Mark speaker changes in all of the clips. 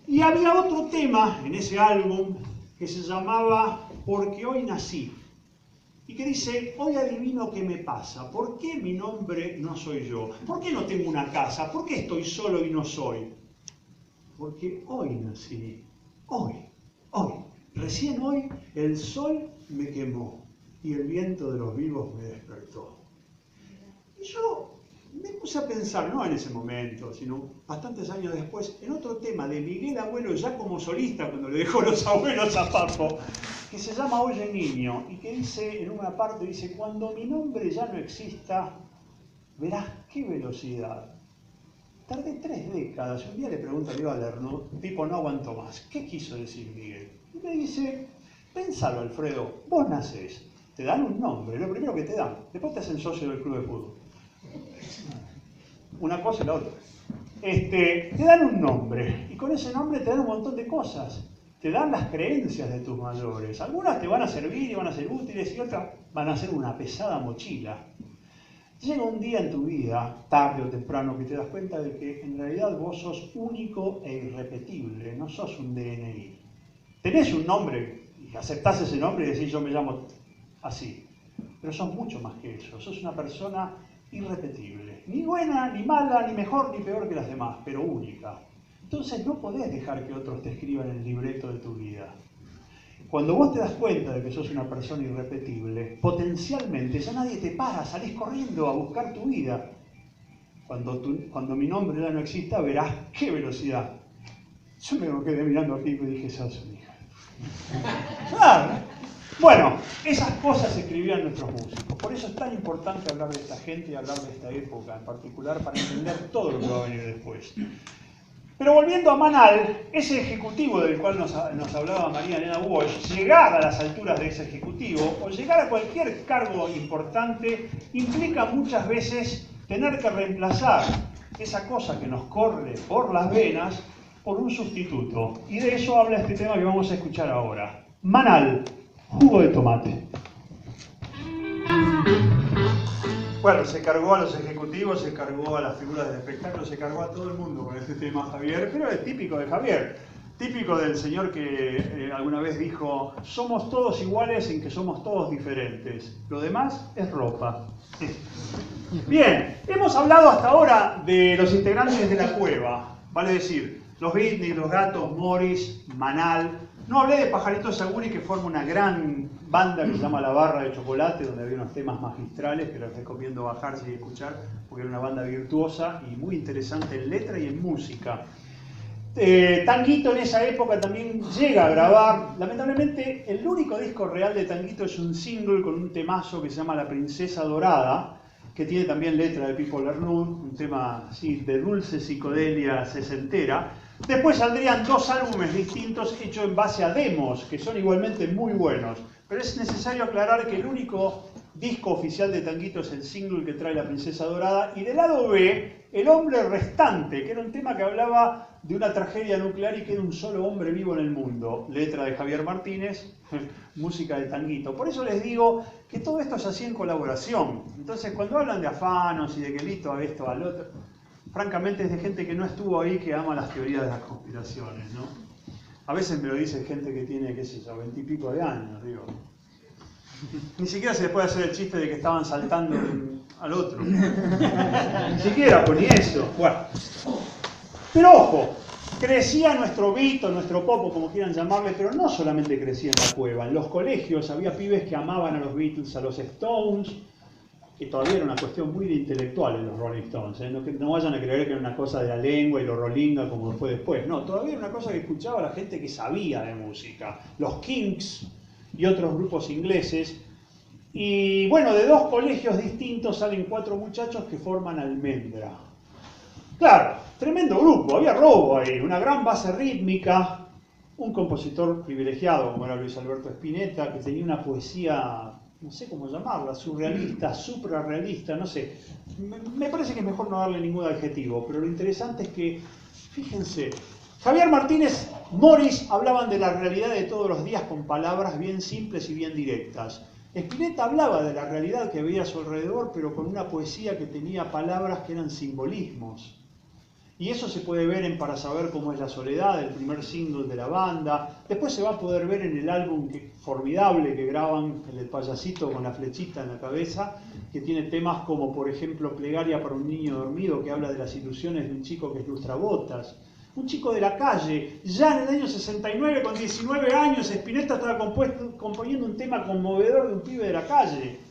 Speaker 1: Y había otro tema en ese álbum que se llamaba Porque hoy nací. Y que dice, hoy adivino qué me pasa. ¿Por qué mi nombre no soy yo? ¿Por qué no tengo una casa? ¿Por qué estoy solo y no soy? Porque hoy nací. Hoy. Recién hoy el sol me quemó y el viento de los vivos me despertó. Y yo me puse a pensar, no en ese momento, sino bastantes años después, en otro tema de Miguel Abuelo ya como solista, cuando le dejó los abuelos a Papo, que se llama Oye Niño, y que dice, en una parte dice, cuando mi nombre ya no exista, verás qué velocidad. Tardé 3 décadas, y un día le pregunto a Diego Alerno, tipo no aguanto más, ¿qué quiso decir Miguel? Y me dice, pensalo Alfredo, vos nacés, te dan un nombre, lo primero que te dan, después te hacen socio del club de fútbol. Una cosa y la otra. Te dan un nombre, y con ese nombre te dan un montón de cosas. Te dan las creencias de tus mayores. Algunas te van a servir y van a ser útiles, y otras van a ser una pesada mochila. Llega un día en tu vida, tarde o temprano, que te das cuenta de que en realidad vos sos único e irrepetible, no sos un DNI. Tenés un nombre, y aceptás ese nombre y decís yo me llamo así, pero sos mucho más que eso, sos una persona irrepetible, ni buena, ni mala, ni mejor, ni peor que las demás, pero única. Entonces no podés dejar que otros te escriban el libreto de tu vida. Cuando vos te das cuenta de que sos una persona irrepetible, potencialmente ya nadie te para, salís corriendo a buscar tu vida. Cuando mi nombre ya no exista, verás qué velocidad. Yo me quedé mirando aquí y dije, sos un hija. Claro. Bueno, esas cosas escribían nuestros músicos. Por eso es tan importante hablar de esta gente y hablar de esta época en particular para entender todo lo que va a venir después. Pero volviendo a Manal, ese ejecutivo del cual nos hablaba María Elena Walsh, llegar a las alturas de ese ejecutivo o llegar a cualquier cargo importante implica muchas veces tener que reemplazar esa cosa que nos corre por las venas por un sustituto. Y de eso habla este tema que vamos a escuchar ahora. Manal, jugo de tomate. Bueno, se cargó a los ejecutivos, se cargó a las figuras del espectáculo, se cargó a todo el mundo con este tema Javier, pero es típico de Javier, típico del señor que alguna vez dijo, somos todos iguales en que somos todos diferentes, lo demás es ropa. Bien, hemos hablado hasta ahora de los integrantes de la cueva, vale decir, los Beatles, los Gatos, Morris, Manal. No hablé de Pajarito Saguri, que forma una gran banda que se llama La Barra de Chocolate, donde había unos temas magistrales que les recomiendo bajarse y escuchar, porque era una banda virtuosa y muy interesante en letra y en música. Tanguito en esa época también llega a grabar. Lamentablemente, el único disco real de Tanguito es un single con un temazo que se llama La Princesa Dorada, que tiene también letra de Pipo Lernud, un tema así de dulce psicodelia sesentera. Después saldrían 2 álbumes distintos hechos en base a demos, que son igualmente muy buenos. Pero es necesario aclarar que el único disco oficial de Tanguito es el single que trae La Princesa Dorada. Y del lado B, El Hombre Restante, que era un tema que hablaba de una tragedia nuclear y queda un solo hombre vivo en el mundo. Letra de Javier Martínez, música de Tanguito. Por eso les digo que todo esto se hacía en colaboración. Entonces, cuando hablan de afanos y de que listo a esto, al otro, francamente es de gente que no estuvo ahí, que ama las teorías de las conspiraciones, ¿no? A veces me lo dice gente que tiene, qué sé yo, 20 y pico de años, digo. Ni siquiera se les puede hacer el chiste de que estaban saltando al otro. Ni siquiera, pues ni eso. Bueno. Pero ojo, crecía nuestro Vito, nuestro Popo, como quieran llamarle, pero no solamente crecía en la cueva. En los colegios había pibes que amaban a los Beatles, a los Stones, que todavía era una cuestión muy de intelectual en los Rolling Stones. No vayan a creer que era una cosa de la lengua y lo rolinga como fue después. No, todavía era una cosa que escuchaba la gente que sabía de música. Los Kinks y otros grupos ingleses. Y bueno, de 2 colegios distintos salen 4 muchachos que forman Almendra. Claro, tremendo grupo, había robo ahí, una gran base rítmica, un compositor privilegiado como era Luis Alberto Spinetta, que tenía una poesía, no sé cómo llamarla, surrealista, suprarrealista, no sé. Me parece que es mejor no darle ningún adjetivo, pero lo interesante es que, fíjense, Javier Martínez, Morris hablaban de la realidad de todos los días con palabras bien simples y bien directas. Spinetta hablaba de la realidad que veía a su alrededor, pero con una poesía que tenía palabras que eran simbolismos. Y eso se puede ver en Para saber cómo es la soledad, el primer single de la banda. Después se va a poder ver en el álbum formidable que graban, el del payasito con la flechita en la cabeza, que tiene temas como, por ejemplo, Plegaria para un niño dormido, que habla de las ilusiones de un chico que es lustrabotas. Un chico de la calle, ya en el año 69, con 19 años, Spinetta estaba componiendo un tema conmovedor de un pibe de la calle.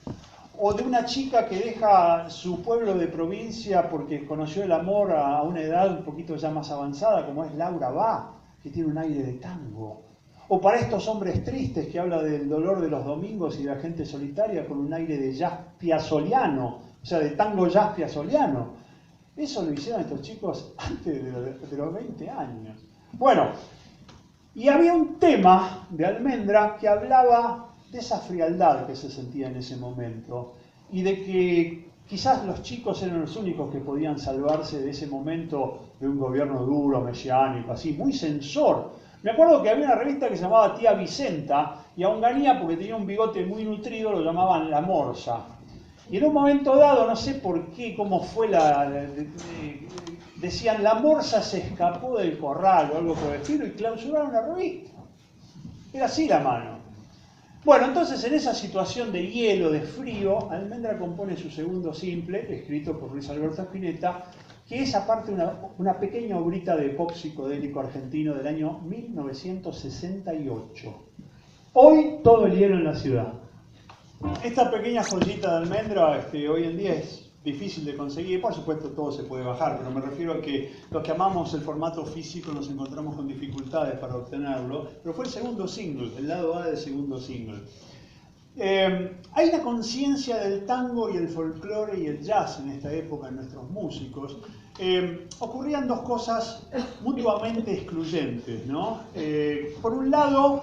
Speaker 1: O de una chica que deja su pueblo de provincia porque conoció el amor a una edad un poquito ya más avanzada, como es Laura Bá, que tiene un aire de tango. O para estos hombres tristes, que habla del dolor de los domingos y de la gente solitaria, con un aire de jazz piazzoliano, o sea, de tango jazz piazzoliano. Eso lo hicieron estos chicos antes de los 20 años. Bueno, y había un tema de Almendra que hablaba de esa frialdad que se sentía en ese momento y de que quizás los chicos eran los únicos que podían salvarse de ese momento de un gobierno duro, mesiánico, así, muy censor. Me acuerdo que había una revista que se llamaba Tía Vicenta y a Onganía, porque tenía un bigote muy nutrido, lo llamaban La Morsa. Y en un momento dado, no sé por qué, cómo fue decían La Morsa se escapó del corral o algo por el estilo y clausuraron la revista. Era así la mano. Bueno, entonces en esa situación de hielo, de frío, Almendra compone su segundo simple, escrito por Luis Alberto Spinetta, que es aparte una pequeña obrita de pop psicodélico argentino del año 1968. Hoy todo el hielo en la ciudad. Esta pequeña joyita de Almendra hoy en día es difícil de conseguir, por supuesto todo se puede bajar, pero me refiero a que los que amamos el formato físico nos encontramos con dificultades para obtenerlo, pero fue el segundo single, el lado A del segundo single. Hay una conciencia del tango y el folclore y el jazz en esta época en nuestros músicos. Ocurrían dos cosas mutuamente excluyentes, ¿no? Por un lado,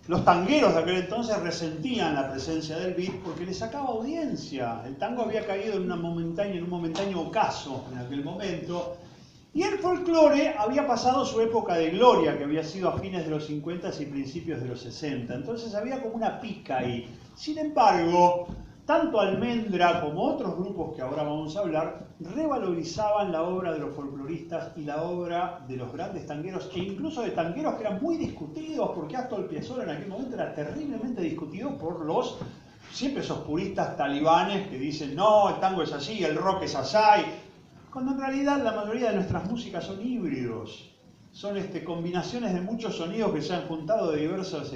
Speaker 1: los tangueros de aquel entonces resentían la presencia del beat porque les sacaba audiencia. El tango había caído en un momentáneo ocaso en aquel momento. Y el folclore había pasado su época de gloria, que había sido a fines de los 50 y principios de los 60. Entonces había como una pica ahí. Sin embargo, tanto Almendra como otros grupos que ahora vamos a hablar revalorizaban la obra de los folcloristas y la obra de los grandes tangueros, e incluso de tangueros que eran muy discutidos, porque Astor Piazzolla en aquel momento era terriblemente discutido por siempre esos puristas talibanes que dicen no, el tango es así, el rock es así, cuando en realidad la mayoría de nuestras músicas son híbridos, son combinaciones de muchos sonidos que se han juntado de diversos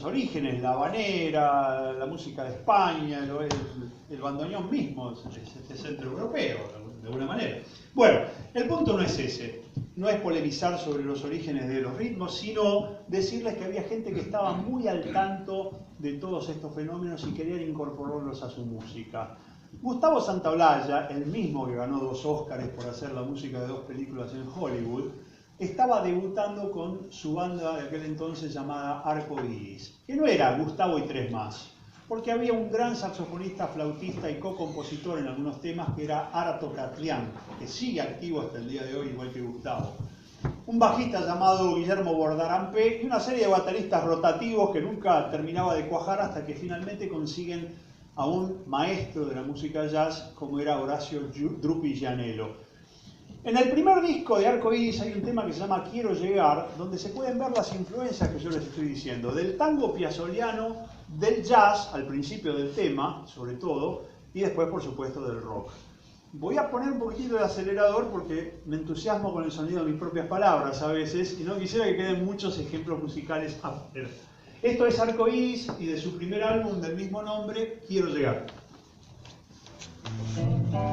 Speaker 1: orígenes, la habanera, la música de España, el bandoneón mismo, es centro europeo, de alguna manera. Bueno, el punto no es ese, no es polemizar sobre los orígenes de los ritmos, sino decirles que había gente que estaba muy al tanto de todos estos fenómenos y querían incorporarlos a su música. Gustavo Santaolalla, el mismo que ganó 2 Óscares por hacer la música de 2 películas en Hollywood, estaba debutando con su banda de aquel entonces llamada Arco Iris, que no era Gustavo y 3 más, porque había un gran saxofonista, flautista y co-compositor en algunos temas que era Arato Catlián, que sigue activo hasta el día de hoy igual que Gustavo. Un bajista llamado Guillermo Bordarampé y una serie de bateristas rotativos que nunca terminaba de cuajar hasta que finalmente consiguen a un maestro de la música jazz como era Horacio Drupi Gianello. En el primer disco de Arco Iris hay un tema que se llama Quiero Llegar, donde se pueden ver las influencias que yo les estoy diciendo, del tango piazzoliano, del jazz, al principio del tema, sobre todo, y después, por supuesto, del rock. Voy a poner un poquitito de acelerador porque me entusiasmo con el sonido de mis propias palabras a veces, y no quisiera que queden muchos ejemplos musicales after. Esto es Arco Iris y de su primer álbum del mismo nombre, Quiero Llegar.